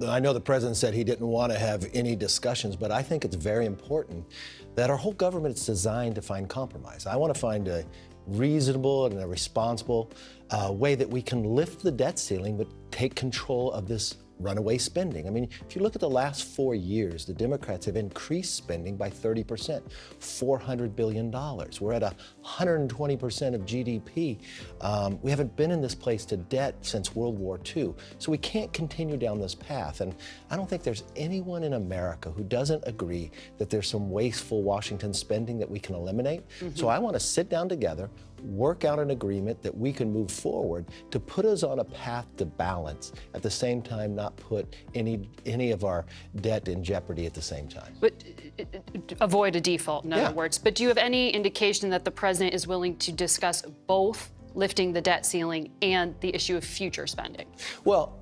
I know the president said he didn't want to have any discussions, but I think it's very important that our whole government is designed to find compromise. I want to find a reasonable and a responsible way that we can lift the debt ceiling but take control of this runaway spending. I mean, if you look at the last 4 years, the Democrats have increased spending by 30%, $400 billion. We're at 120% of GDP. We haven't been in this place to debt since World War II. So we can't continue down this path. And I don't think there's anyone in America who doesn't agree that there's some wasteful Washington spending that we can eliminate. So I want to sit down together, work out an agreement that we can move forward to put us on a path to balance, at the same time not put any of our debt in jeopardy at the same time. But avoid a default, in other words. But do you have any indication that the president is willing to discuss both lifting the debt ceiling and the issue of future spending? Well,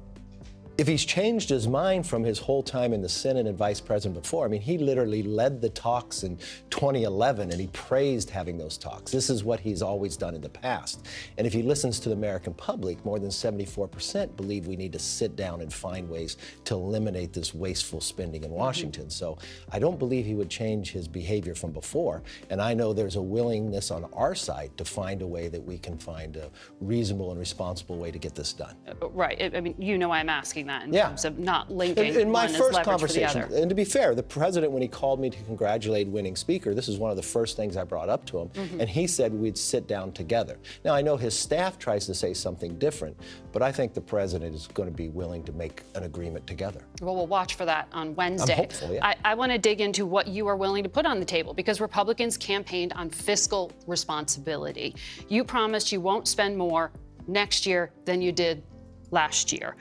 if he's changed his mind from his whole time in the Senate and vice president before, I mean, he literally led the talks in 2011 and he praised having those talks. This is what he's always done in the past. And if he listens to the American public, more than 74% believe we need to sit down and find ways to eliminate this wasteful spending in Washington. So I don't believe he would change his behavior from before. And I know there's a willingness on our side to find a way that we can find a reasonable and responsible way to get this done. Right. I mean, you know I'm asking that in terms of not linking in my one as first leverage conversation, for the other. and to be fair, the president, when he called me to congratulate winning speaker, this is one of the first things I brought up to him, and he said we'd sit down together. Now, I know his staff tries to say something different, but I think the president is going to be willing to make an agreement together. Well, we'll watch for that on Wednesday. I'm hopeful, yeah. I want to dig into what you are willing to put on the table, because Republicans campaigned on fiscal responsibility. You promised you won't spend more next year than you did last year.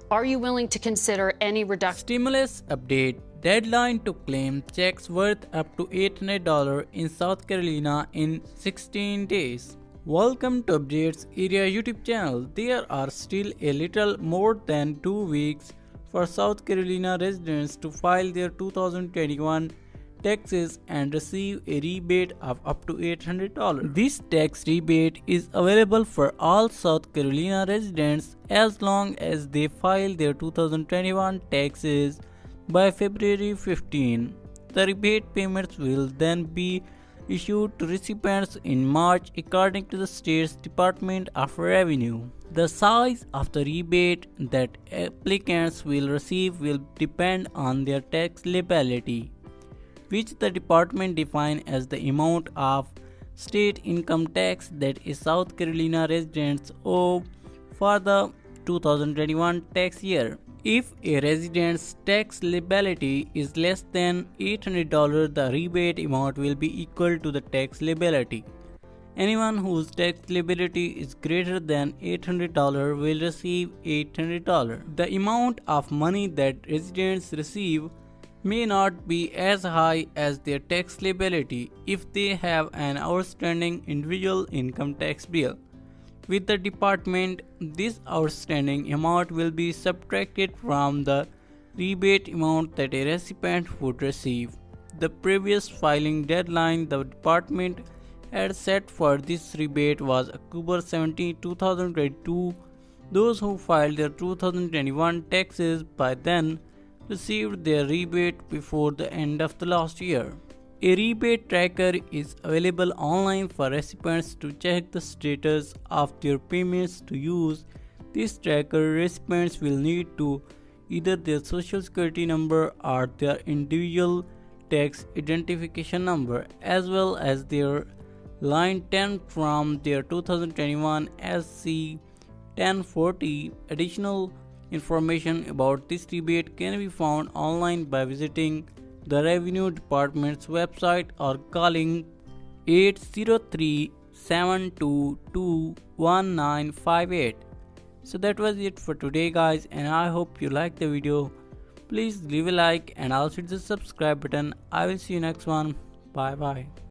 Are you willing to consider any reduction? Stimulus update. Deadline to claim checks worth up to $800 in South Carolina in 16 days. Welcome to Updates Area YouTube channel. There are still a little more than 2 weeks for South Carolina residents to file their 2021 taxes and receive a rebate of up to $800. This tax rebate is available for all South Carolina residents as long as they file their 2021 taxes by February 15. The rebate payments will then be issued to recipients in March according to the state's Department of Revenue. The size of the rebate that applicants will receive will depend on their tax liability, which the department defines as the amount of state income tax that a South Carolina residents owe for the 2021 tax year. If a resident's tax liability is less than $800, the rebate amount will be equal to the tax liability. Anyone whose tax liability is greater than $800 will receive $800. The amount of money that residents receive may not be as high as their tax liability if they have an outstanding individual income tax bill. With the department, this outstanding amount will be subtracted from the rebate amount that a recipient would receive. The previous filing deadline the department had set for this rebate was October 17, 2022. Those who filed their 2021 taxes by then received their rebate before the end of the last year. A rebate tracker is available online for recipients to check the status of their payments. To use this tracker, recipients will need to either their Social Security number or their individual tax identification number, as well as their line 10 from their 2021 SC 1040. Additional information about this rebate can be found online by visiting the Revenue Department's website or calling 803-722-1958. So that was it for today, guys, and I hope you liked the video. Please leave a like and also hit the subscribe button. I will see you next one. Bye bye.